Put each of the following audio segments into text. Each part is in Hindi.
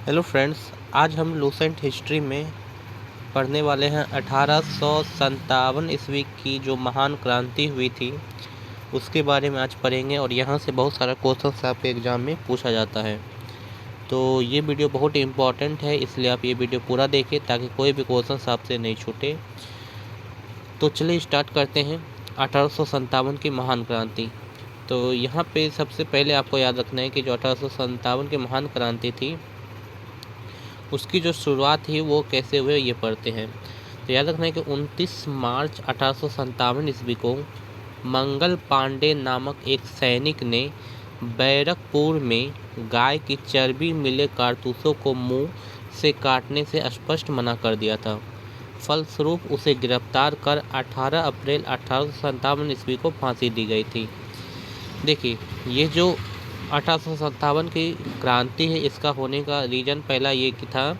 हेलो फ्रेंड्स, आज हम लूसेंट हिस्ट्री में पढ़ने वाले हैं 1857 ईस्वी की जो महान क्रांति हुई थी उसके बारे में आज पढ़ेंगे। और यहाँ से बहुत सारा क्वेश्चंस आपके एग्ज़ाम में पूछा जाता है, तो ये वीडियो बहुत इम्पॉर्टेंट है, इसलिए आप ये वीडियो पूरा देखें ताकि कोई भी क्वेश्चंस आपसे नहीं छूटे। तो चलिए स्टार्ट करते हैं। 1857 की महान क्रांति। तो यहाँ पे सबसे पहले आपको याद रखना है कि जो 1857 की महान क्रांति थी उसकी जो शुरुआत थी वो कैसे हुए ये पढ़ते हैं। तो याद रखना है कि 29 मार्च 1857 ईस्वी को मंगल पांडे नामक एक सैनिक ने बैरकपुर में गाय की चर्बी मिले कारतूसों को मुंह से काटने से स्पष्ट मना कर दिया था। फलस्वरूप उसे गिरफ्तार कर 18 अप्रैल 1857 ईस्वी को फांसी दी गई थी। देखिए, ये जो 1857 की क्रांति है इसका होने का रीज़न पहला ये कि था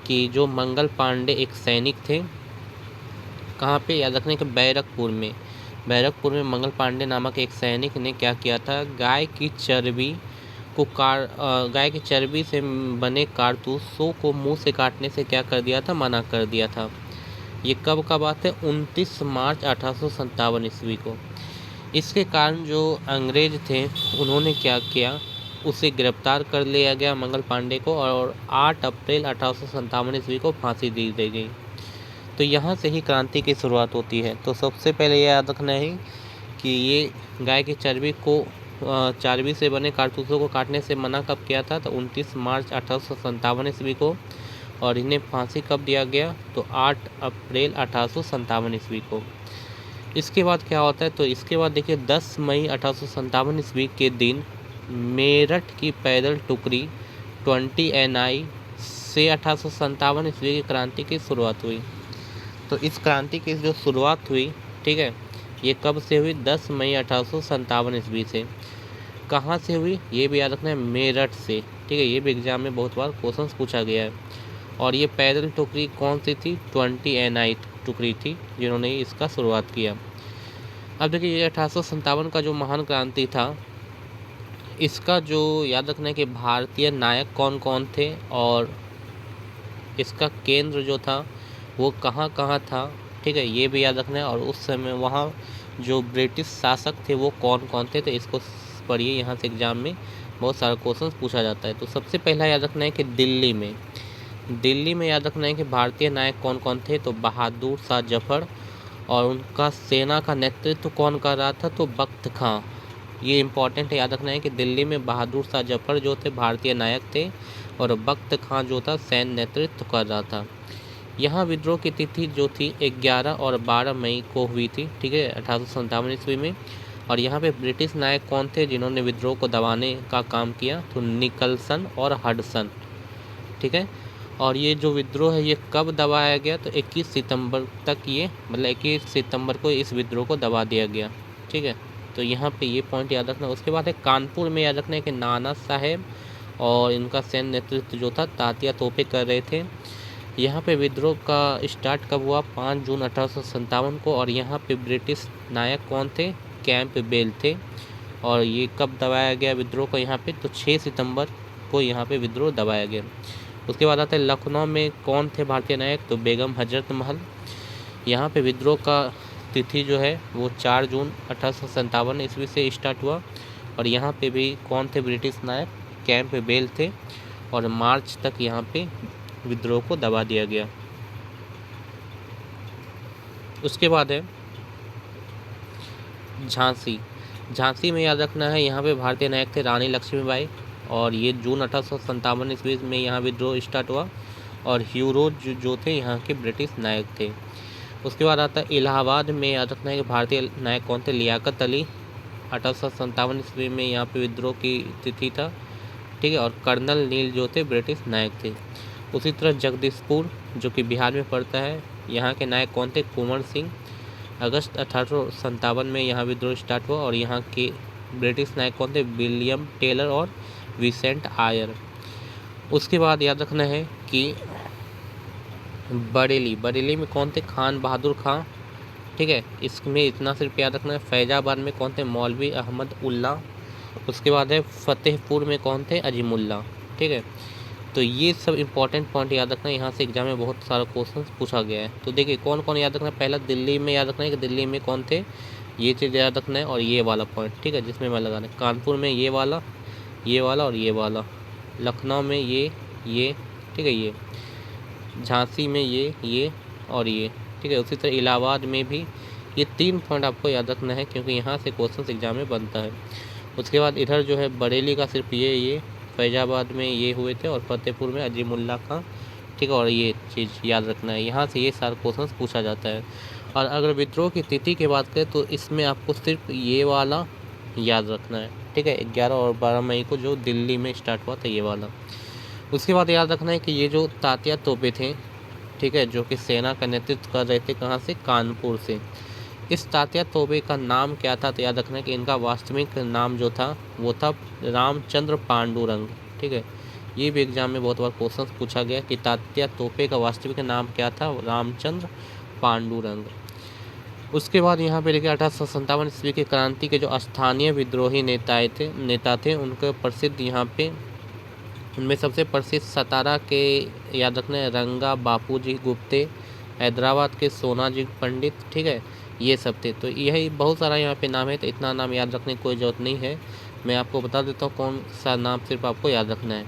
कि जो मंगल पांडे एक सैनिक थे, कहाँ पे याद रखने के बैरकपुर में मंगल पांडे नामक एक सैनिक ने क्या किया था, गाय की चर्बी से बने कारतूसों को मुंह से काटने से क्या कर दिया था, मना कर दिया था। ये कब का बात है, 29 मार्च 1857 ईस्वी को। इसके कारण जो अंग्रेज थे उन्होंने क्या किया, उसे गिरफ्तार कर लिया गया मंगल पांडे को, और 8 अप्रैल 1857 ईस्वी को फांसी दी गई। तो यहाँ से ही क्रांति की शुरुआत होती है। तो सबसे पहले ये याद रखना है कि ये गाय की चर्बी से बने कारतूसों को काटने से मना कब किया था, तो 29 मार्च 1857 ईस्वी को। और इन्हें फांसी कब दिया गया, तो 8 अप्रैल 1857 ईस्वी को। इसके बाद क्या होता है, तो इसके बाद देखिए 10 मई 1857 ईस्वी के दिन मेरठ की पैदल टुकड़ी 20 NI से 1857 ईस्वी की क्रांति की शुरुआत हुई। तो इस क्रांति की जो शुरुआत हुई, ठीक है, ये कब से हुई, 10 मई 1857 ईस्वी से। कहाँ से हुई ये भी याद रखना है, मेरठ से। ठीक है, ये भी एग्जाम में बहुत बार क्वेश्चन पूछा गया है। और ये पैदल टुकड़ी कौन सी थी, 20 NI टुकड़ी थी जिन्होंने इसका शुरुआत किया। अब देखिए, ये 1857 का जो महान क्रांति था इसका जो याद रखना है कि भारतीय नायक कौन कौन थे, और इसका केंद्र जो था वो कहाँ कहाँ था, ठीक है, ये भी याद रखना है। और उस समय वहाँ जो ब्रिटिश शासक थे वो कौन कौन थे, तो इसको पढ़िए, यहाँ से एग्जाम में बहुत सारा क्वेश्चन पूछा जाता है। तो सबसे पहला याद रखना है कि दिल्ली में याद रखना है कि भारतीय नायक कौन कौन थे, तो बहादुर शाह जफर, और उनका सेना का नेतृत्व कौन कर रहा था, तो बख्त खां। ये इम्पॉर्टेंट है, याद रखना है कि दिल्ली में बहादुर शाह जफर जो थे भारतीय नायक थे, और बख्त खां जो था सैन्य नेतृत्व कर रहा था। यहाँ विद्रोह की तिथि जो थी 11 और 12 मई को हुई थी, ठीक है, 1857 ईस्वी में। और यहाँ पे ब्रिटिश नायक कौन थे जिन्होंने विद्रोह को दबाने का काम किया, तो निकलसन और हडसन, ठीक है। और ये जो विद्रोह है ये कब दबाया गया, तो 21 सितंबर तक, ये मतलब 21 सितंबर को इस विद्रोह को दबा दिया गया, ठीक है। तो यहाँ पे ये पॉइंट याद रखना। उसके बाद है कानपुर में याद रखना है कि नाना साहेब और इनका सैन्य नेतृत्व जो था तात्या तोपे कर रहे थे। यहाँ पे विद्रोह का स्टार्ट कब हुआ, 5 जून 1857 को। और यहाँ पे ब्रिटिश नायक कौन थे, कैंपबेल थे। और ये कब दबाया गया विद्रोह को यहाँ पे, तो 6 सितंबर को यहाँ पे विद्रोह दबाया गया। उसके बाद आता है लखनऊ में कौन थे भारतीय नायक, तो बेगम हजरत महल। यहाँ पे विद्रोह का तिथि जो है वो 4 जून 1857 ईस्वी से स्टार्ट हुआ। और यहाँ पे भी कौन थे ब्रिटिश नायक, कैंपबेल थे। और मार्च तक यहाँ पे विद्रोह को दबा दिया गया। उसके बाद है झांसी में याद रखना है, यहाँ पे भारतीय नायक थे रानी लक्ष्मीबाई। और ये जून 1857 ईस्वी में यहाँ विद्रोह स्टार्ट हुआ। और ह्यूरोज जो थे यहाँ के ब्रिटिश नायक थे। उसके बाद आता है इलाहाबाद में याद रखना है कि भारतीय नायक कौन थे, लियाकत अली। 1857 ईस्वी में यहाँ पे विद्रोह की तिथि था, ठीक है। और कर्नल नील जो थे ब्रिटिश नायक थे। उसी तरह जगदीशपुर जो कि बिहार में पड़ता है, यहाँ के नायक कौन थे, कुंवर सिंह। अगस्त 1857 में यहाँ विद्रोह स्टार्ट हुआ। और यहाँ के ब्रिटिश नायक कौन थे, विलियम टेलर और विसेंट आयर। उसके बाद याद रखना है कि बरेली में कौन थे, खान बहादुर खां, ठीक है। इसमें इतना सिर्फ याद रखना है। फैजाबाद में कौन थे, मौलवी अहमद उल्ला। उसके बाद है फतेहपुर में कौन थे, अजीमुल्ला, ठीक है। तो ये सब इंपॉर्टेंट पॉइंट याद रखना, यहाँ से एग्जाम में बहुत सारा क्वेश्चन पूछा गया है। तो देखिए कौन कौन याद रखना है। पहला दिल्ली में याद रखना है कि दिल्ली में कौन थे, ये चीज़ याद रखना है। और ये वाला पॉइंट, ठीक है, जिसमें मैं लगाना है। कानपुर में ये वाला और ये वाला। लखनऊ में ये, ठीक है, ये झांसी में ये और ये, ठीक है। उसी तरह इलाहाबाद में भी ये 3 पॉइंट आपको याद रखना है, क्योंकि यहाँ से क्वेश्चन एग्जाम में बनता है। उसके बाद इधर जो है बरेली का सिर्फ ये फैजाबाद में ये हुए थे, और फतेहपुर में अजीमुल्ला खां, ठीक है। और ये चीज़ याद रखना है, यहाँ से ये सारा क्वेश्चन पूछा जाता है। और अगर विद्रोह की तिथि की बात करें तो इसमें आपको सिर्फ ये वाला याद रखना है, ठीक है। 11 और 12 मई को जो दिल्ली में स्टार्ट हुआ था, ये वाला। उसके बाद याद रखना है कि ये जो तात्या तोपे थे, ठीक है, जो कि सेना का नेतृत्व कर रहे थे, कहाँ से, कानपुर से। इस तात्या तोपे का नाम क्या था, तो याद रखना है कि इनका वास्तविक नाम जो था वो था रामचंद्र पांडुरंग, ठीक है। ये भी एग्जाम में बहुत बार क्वेश्चन पूछा गया कि तात्या तोपे का वास्तविक नाम क्या था, रामचंद्र पांडुरंग। उसके बाद यहाँ पे देखिए 1857 ईस्वी की क्रांति के जो स्थानीय विद्रोही नेता थे उनके प्रसिद्ध यहाँ पे, उनमें सबसे प्रसिद्ध सतारा के याद रखना है रंगा बापूजी गुप्ते, हैदराबाद के सोनाजी पंडित, ठीक है, ये सब थे। तो यही बहुत सारा यहाँ पे नाम है, तो इतना नाम याद रखने की कोई ज़रूरत नहीं है। मैं आपको बता देता हूँ कौन सा नाम सिर्फ आपको याद रखना है।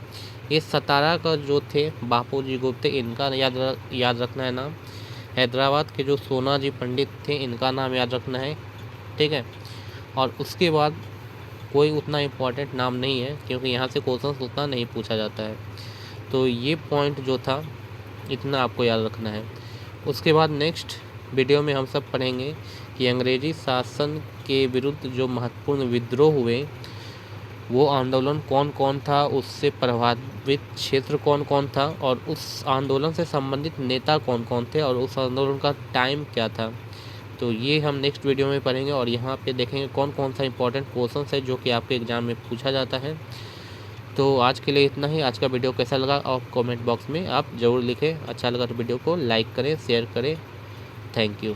ये सतारा का जो थे बापूजी गुप्ते, इनका याद रखना है नाम। हैदराबाद के जो सोनाजी पंडित थे, इनका नाम याद रखना है, ठीक है। और उसके बाद कोई उतना इम्पोर्टेंट नाम नहीं है, क्योंकि यहाँ से क्वेश्चन उतना नहीं पूछा जाता है। तो ये पॉइंट जो था इतना आपको याद रखना है। उसके बाद नेक्स्ट वीडियो में हम सब पढ़ेंगे कि अंग्रेजी शासन के विरुद्ध जो महत्वपूर्ण विद्रोह हुए वो आंदोलन कौन कौन था, उससे प्रभावित क्षेत्र कौन कौन था, और उस आंदोलन से संबंधित नेता कौन कौन थे, और उस आंदोलन का टाइम क्या था। तो ये हम नेक्स्ट वीडियो में पढ़ेंगे, और यहाँ पे देखेंगे कौन कौन सा इंपॉर्टेंट क्वेश्चन है जो कि आपके एग्जाम में पूछा जाता है। तो आज के लिए इतना ही। आज का वीडियो कैसा लगा और कमेंट बॉक्स में आप ज़रूर लिखें। अच्छा लगा तो वीडियो को लाइक करें, शेयर करें। Thank you.